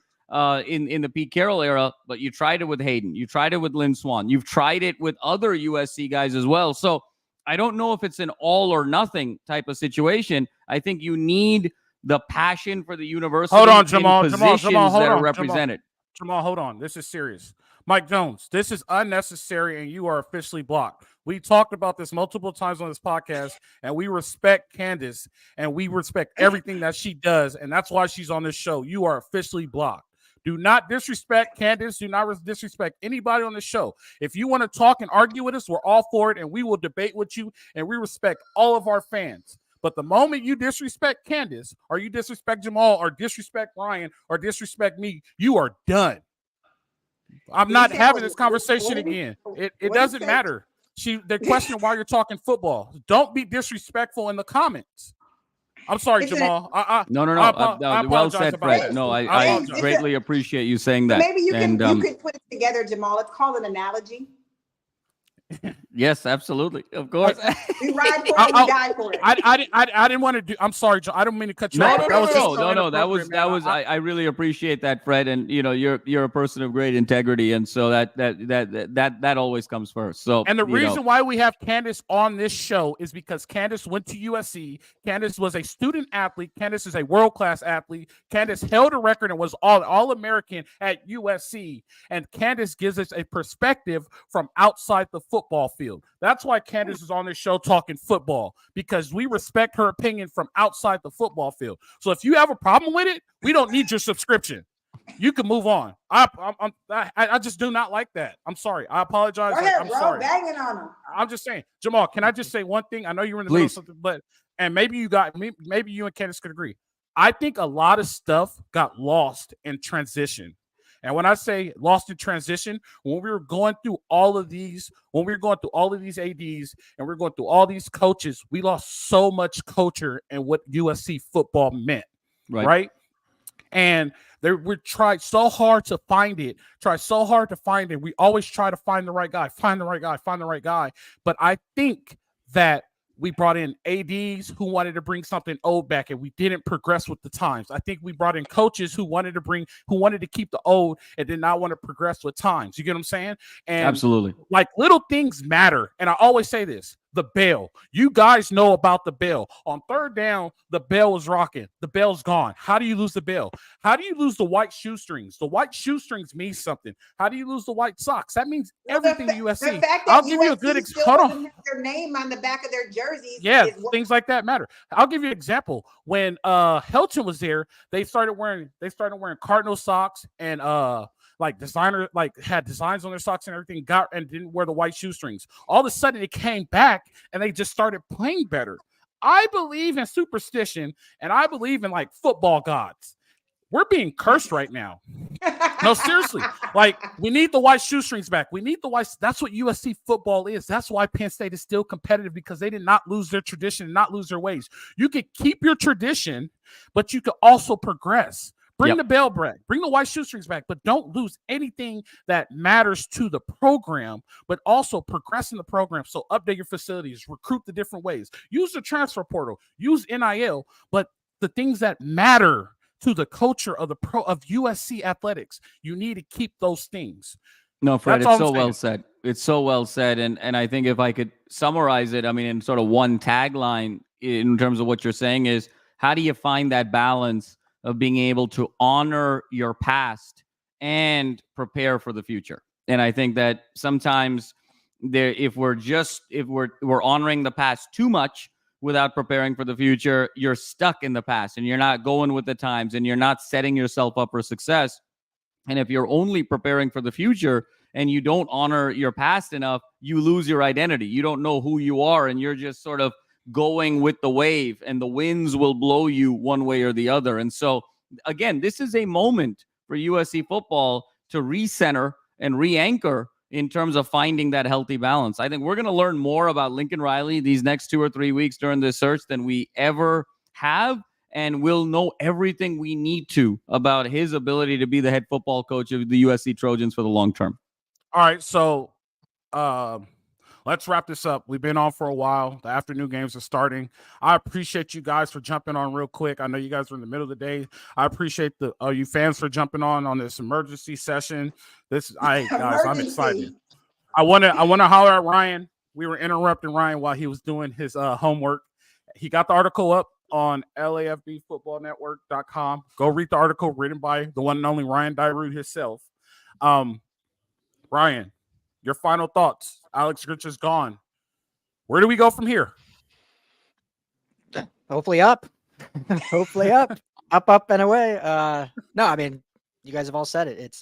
in the Pete Carroll era, but you tried it with Hayden. You tried it with Lynn Swann. You've tried it with other USC guys as well. So I don't know if it's an all or nothing type of situation. I think you need the passion for the university. Hold on, Jamal. Positions Jamal, hold that on, are represented. Jamal, hold on. This is serious. Mike Jones, this is unnecessary and you are officially blocked. We talked about this multiple times on this podcast, and we respect Candace and we respect everything that she does, and that's why she's on this show. You are officially blocked. Do not disrespect Candace. Do not disrespect anybody on the show. If you want to talk and argue with us, we're all for it, and we will debate with you, and we respect all of our fans. But the moment you disrespect Candace, or you disrespect Jamal, or disrespect Ryan, or disrespect me, you are done. I'm not having this conversation again. It doesn't matter. They question why you're talking football. Don't be disrespectful in the comments. I'm sorry, Jamal. No. Well said, Fred. No, I greatly appreciate you saying that. Maybe you could put it together, Jamal. Let's call it an analogy. Yes, absolutely. Of course. We ride for it, we die for it. I didn't want to do. I'm sorry, John. I don't mean to cut you off. No. That was. I really appreciate that, Fred. And you're a person of great integrity, and so that always comes first. So, and the reason why we have Candace on this show is because Candace went to USC. Candace was a student athlete. Candace is a world-class athlete. Candace held a record and was all-American at USC. And Candace gives us a perspective from outside the football field. That's why Candace is on this show talking football, because we respect her opinion from outside the football field. So if you have a problem with it, we don't need your subscription. You can move on. I just do not like that. I'm sorry. I apologize. I'm sorry. Banging on him. I'm just saying, Jamal, can I just say one thing? I know you're in the middle of something, but maybe you and Candace could agree. I think a lot of stuff got lost in transition. And when I say lost in transition, when we were going through all of these ADs and we're going through all these coaches, we lost so much culture and what USC football meant, right? And we tried so hard to find it. We always try to find the right guy. But I think that we brought in ADs who wanted to bring something old back, and we didn't progress with the times. I think we brought in coaches who wanted to keep the old and did not want to progress with times. You get what I'm saying? And absolutely. Like little things matter. And I always say this, the bell. You guys know about the bell. On third down, the bell was rocking. The bell's gone. How do you lose the bell? How do you lose the white shoestrings? The white shoestrings mean something. How do you lose the white socks? That means everything USC. I'll give you a good example. Their name on the back of their jerseys. Yeah, things like that matter. I'll give you an example. When Helton was there, they started wearing Cardinal socks and designer, had designs on their socks and everything, and didn't wear the white shoestrings. All of a sudden it came back and they just started playing better. I believe in superstition and I believe in football gods. We're being cursed right now. No, seriously. We need the white shoestrings back. We need the white. That's what USC football is. That's why Penn State is still competitive, because they did not lose their tradition and not lose their ways. You could keep your tradition, but you could also progress. Bring Yep. the bell back. Bring the white shoestrings back, but don't lose anything that matters to the program, but also progress in the program. So update your facilities, recruit the different ways, use the transfer portal, use NIL, but the things that matter to the culture of of USC athletics, you need to keep those things. No, Fred, That's it's all so I'm well saying. said. It's so well said. And I think if I could summarize it, I mean, in sort of one tagline in terms of what you're saying is, how do you find that balance of being able to honor your past and prepare for the future? And I think that sometimes if we're honoring the past too much without preparing for the future, you're stuck in the past and you're not going with the times and you're not setting yourself up for success. And if you're only preparing for the future and you don't honor your past enough, you lose your identity. You don't know who you are, and you're just sort of going with the wave, and the winds will blow you one way or the other. And so, again, this is a moment for USC football to recenter and re-anchor in terms of finding that healthy balance. I think we're going to learn more about Lincoln Riley these next 2 or 3 weeks during this search than we ever have. And we'll know everything we need to about his ability to be the head football coach of the USC Trojans for the long term. All right, so let's wrap this up. We've been on for a while. The afternoon games are starting. I appreciate you guys for jumping on real quick. I know you guys are in the middle of the day. I appreciate you fans for jumping on this emergency session. Guys, I'm excited. I want to holler at Ryan. We were interrupting Ryan while he was doing his homework. He got the article up on lafbfootballnetwork.com. Go read the article written by the one and only Ryan Dyrud himself. Ryan, your final thoughts. Alex Grinch is gone. Where do we go from here? Hopefully up. Hopefully up. Up and away. No, I mean, you guys have all said it. It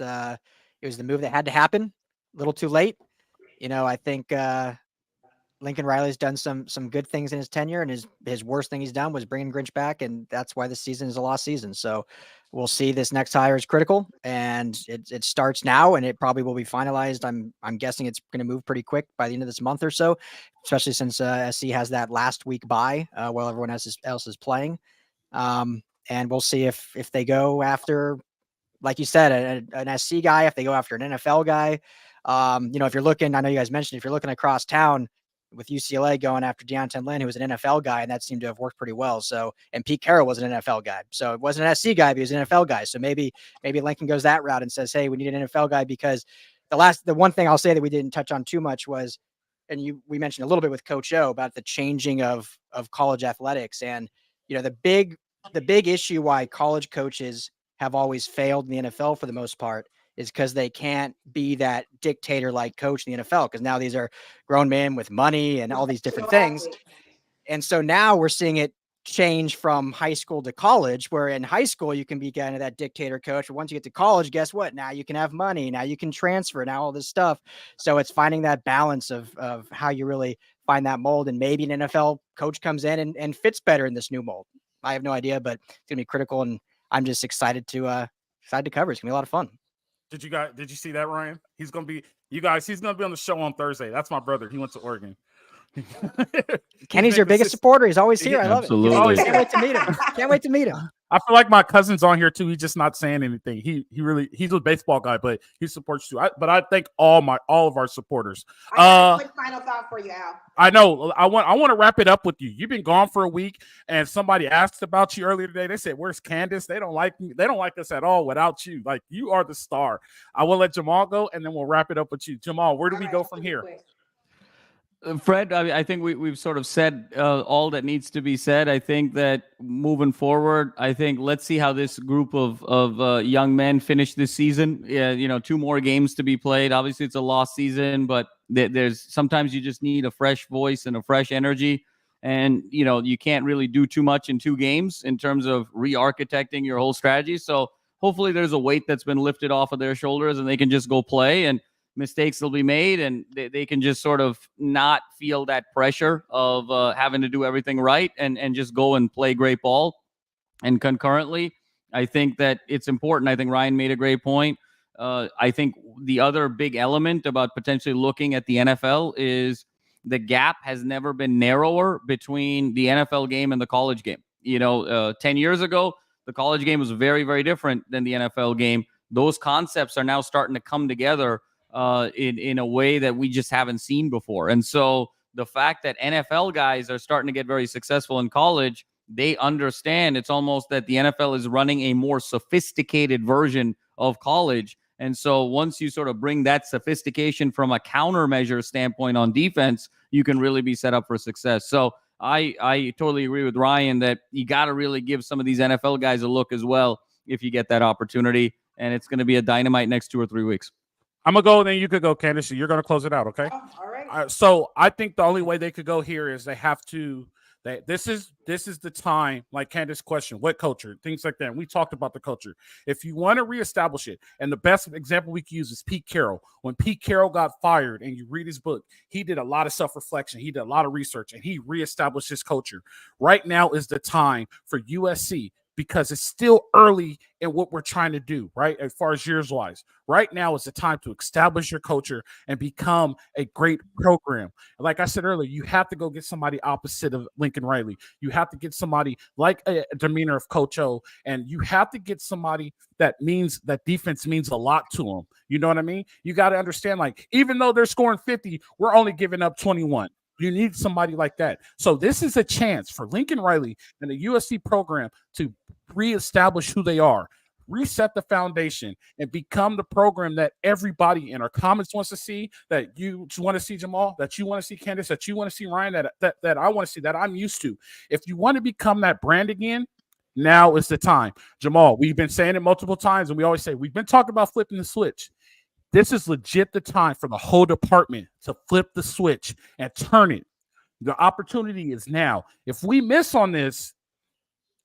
was the move that had to happen. A little too late. I think Lincoln Riley's done some good things in his tenure, and his worst thing he's done was bringing Grinch back, and that's why this season is a lost season. So we'll see. This next hire is critical, and it starts now, and it probably will be finalized. I'm guessing it's going to move pretty quick by the end of this month or so, especially since SC has that last week bye while everyone else is playing. And we'll see if they go after, like you said, an SC guy, if they go after an NFL guy. If you're looking, I know you guys mentioned, if you're looking across town, with UCLA going after Deontay Lynn, who was an NFL guy, and that seemed to have worked pretty well. So, and Pete Carroll was an NFL guy. So it wasn't an SC guy, but he was an NFL guy. So maybe Lincoln goes that route and says, hey, we need an NFL guy, because the one thing I'll say that we didn't touch on too much was, and we mentioned a little bit with Coach O about the changing of college athletics. And, the big issue why college coaches have always failed in the NFL for the most part is because they can't be that dictator-like coach in the NFL, because now these are grown men with money and all these different things. And so now we're seeing it change from high school to college, where in high school you can be kind of that dictator coach, but once you get to college, guess what? Now you can have money, now you can transfer, now all this stuff. So it's finding that balance of how you really find that mold, and maybe an NFL coach comes in and fits better in this new mold. I have no idea, but it's gonna be critical, and I'm just excited to cover. It's gonna be a lot of fun. Did you see that, Ryan? He's gonna be on the show on Thursday. That's my brother. He went to Oregon. Kenny's your biggest supporter. He's always here. I love Absolutely. it. Can't wait to meet him. Can't wait to meet him. I feel like my cousin's on here too. He's just not saying anything. He's a baseball guy, but he supports you. But I thank all of our supporters. I got a quick final thought for you, Al. I know. I want to wrap it up with you. You've been gone for a week, and somebody asked about you earlier today. They said, "Where's Candace?" They don't like me. They don't like us at all without you. Like, you are the star. I will let Jamal go, and then we'll wrap it up with you. Jamal, where do we go from here? Fred, I think we've sort of said all that needs to be said. I think that moving forward, let's see how this group of young men finish this season. 2 more games to be played. Obviously, it's a lost season, but there's sometimes you just need a fresh voice and a fresh energy. And, you can't really do too much in 2 games in terms of re-architecting your whole strategy. So hopefully there's a weight that's been lifted off of their shoulders and they can just go play, and mistakes will be made, and they can just sort of not feel that pressure of having to do everything right, and just go and play great ball. And concurrently, I think that it's important. I think Ryan made a great point. I think the other big element about potentially looking at the NFL is the gap has never been narrower between the NFL game and the college game. 10 years ago, the college game was very, very different than the NFL game. Those concepts are now starting to come together in a way that we just haven't seen before. And so the fact that NFL guys are starting to get very successful in college, they understand it's almost that the NFL is running a more sophisticated version of college. And so once you sort of bring that sophistication from a countermeasure standpoint on defense, you can really be set up for success. So I totally agree with Ryan that you got to really give some of these NFL guys a look as well if you get that opportunity. And it's going to be a dynamite next 2 or 3 weeks. I'm going to go, then you could go, Candace. You're going to close it out, okay? Oh, all right. So I think the only way they could go here is they have to this is the time, like Candace's question, what culture, things like that. And we talked about the culture. If you want to reestablish it, and the best example we can use is Pete Carroll. When Pete Carroll got fired, and you read his book, he did a lot of self-reflection. He did a lot of research, and he reestablished his culture. Right now is the time for USC, because it's still early in what we're trying to do, right? As far as years wise, right now is the time to establish your culture and become a great program. Like I said earlier, you have to go get somebody opposite of Lincoln Riley. You have to get somebody like a demeanor of Coach O, and you have to get somebody that means that defense means a lot to them. You know what I mean? You got to understand, like, even though they're scoring 50, we're only giving up 21. You need somebody like that. So this is a chance for Lincoln Riley and the USC program to reestablish who they are, reset the foundation, and become the program that everybody in our comments wants to see, that you want to see, Jamal, that you want to see, Candace, that you want to see, Ryan, that I want to see, that I'm used to. If you want to become that brand again, now is the time. Jamal, we've been saying it multiple times, and we always say we've been talking about flipping the switch. This is legit the time for the whole department to flip the switch and turn it. The opportunity is now. If we miss on this,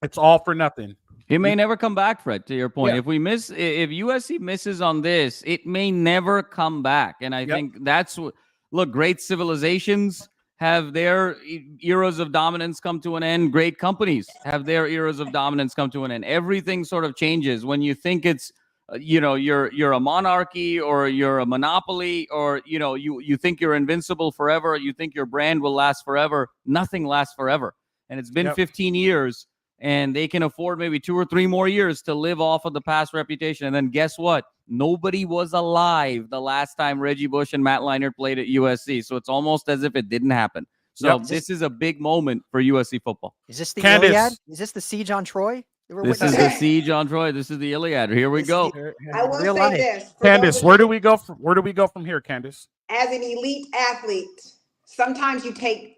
it's all for nothing. It may never come back, Fred, to your point. Yeah. If USC misses on this, it may never come back. And I think that's what, look, great civilizations have their eras of dominance come to an end. Great companies have their eras of dominance come to an end. Everything sort of changes when you think it's, you're a monarchy, or you're a monopoly, or, you think you're invincible forever. You think your brand will last forever. Nothing lasts forever. And it's been 15 years, and they can afford maybe 2 or 3 more years to live off of the past reputation. And then guess what? Nobody was alive the last time Reggie Bush and Matt Leinart played at USC. So it's almost as if it didn't happen. So this is a big moment for USC football. Is this the Iliad? Is this the siege on Troy? This is the siege on Troy. This is the Iliad. Here we go. I will say this, Candace. Where do we go from here, Candace? As an elite athlete, sometimes you take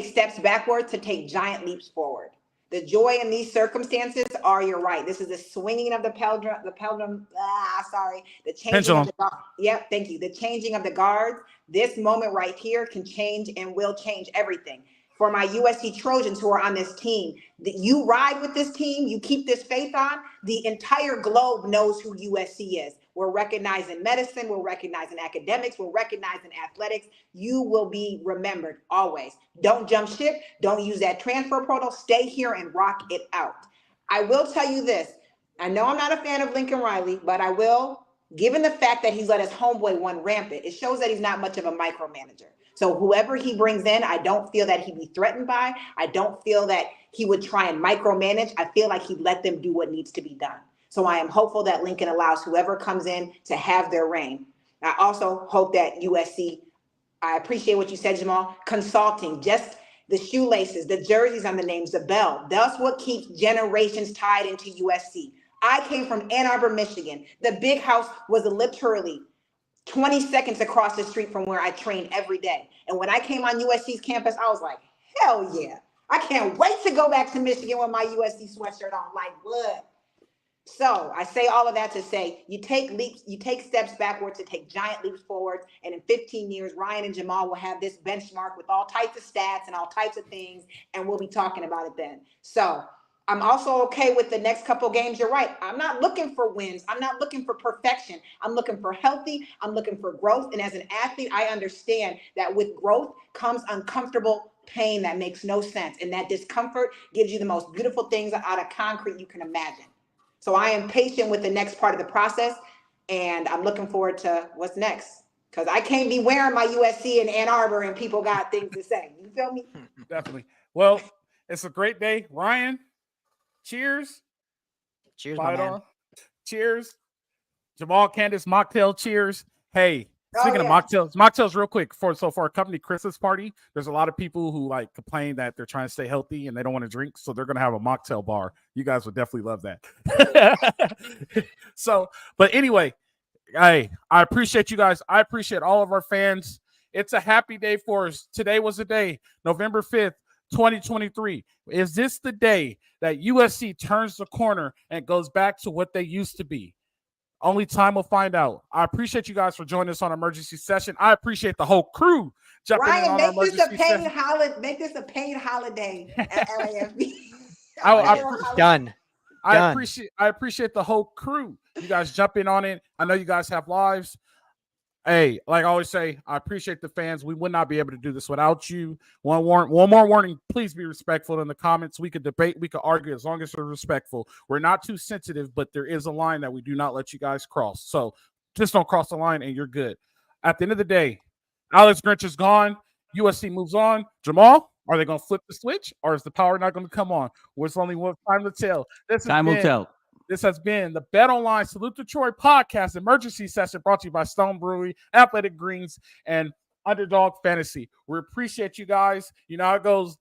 steps backwards to take giant leaps forward. The joy in these circumstances are, you're right. This is the swinging of the pendulum. The changing of the thank you. The changing of the guards. This moment right here can change and will change everything. For my USC Trojans who are on this team, that you ride with this team, you keep this faith on, the entire globe knows who USC is. We're recognizing medicine, we're recognizing academics, we're recognizing athletics. You will be remembered always. Don't jump ship, don't use that transfer portal, stay here and rock it out. I will tell you this, I know I'm not a fan of Lincoln Riley, but I will, given the fact that he's let his homeboy run rampant, it shows that he's not much of a micromanager. So whoever he brings in, I don't feel that he'd be threatened by. I don't feel that he would try and micromanage. I feel like he'd let them do what needs to be done. So I am hopeful that Lincoln allows whoever comes in to have their reign. I also hope that USC, I appreciate what you said, Jamal, consulting, just the shoelaces, the jerseys on the names, the bell. That's what keeps generations tied into USC. I came from Ann Arbor, Michigan. The big house was literally 20 seconds across the street from where I trained every day. And when I came on USC's campus, I was like, hell yeah. I can't wait to go back to Michigan with my USC sweatshirt on. Like, what? So I say all of that to say, you take leaps, you take steps backwards to take giant leaps forward. And in 15 years, Ryan and Jamal will have this benchmark with all types of stats and all types of things. And we'll be talking about it then. So I'm also okay with the next couple games. You're right. I'm not looking for wins. I'm not looking for perfection. I'm looking for healthy. I'm looking for growth. And as an athlete, I understand that with growth comes uncomfortable pain that makes no sense. And that discomfort gives you the most beautiful things out of concrete you can imagine. So I am patient with the next part of the process. And I'm looking forward to what's next. Because I can't be wearing my USC in Ann Arbor and people got things to say. You feel me? Definitely. Well, it's a great day. Ryan, cheers. Cheers, Fight my man. on. Cheers. Jamal, Candace, mocktail, cheers. Hey, speaking of mocktails real quick, for our company Christmas party, there's a lot of people who like complain that they're trying to stay healthy and they don't want to drink, so they're going to have a mocktail bar. You guys would definitely love that. So, but anyway, hey, I appreciate you guys. I appreciate all of our fans. It's a happy day for us. Today was the day, November 5th, 2023. Is this the day that USC turns the corner and goes back to what they used to be? Only time will find out. I appreciate you guys for joining us on emergency session. I appreciate the whole crew jumping in on our emergency session. Make this a paid holiday at LAFB. Done. I appreciate the whole crew. You guys jump in on it. I know you guys have lives. Hey, like I always say, I appreciate the fans. We would not be able to do this without you. One more warning. Please be respectful in the comments. We could debate. We could argue as long as we're respectful. We're not too sensitive, but there is a line that we do not let you guys cross. So just don't cross the line and you're good. At the end of the day, Alex Grinch is gone. USC moves on. Jamal, are they going to flip the switch or is the power not going to come on? Well, it's only one time to tell. Time will tell. This has been the Bet Online Salute to Troy podcast emergency session brought to you by Stone Brewery, Athletic Greens, and Underdog Fantasy. We appreciate you guys. You know how it goes.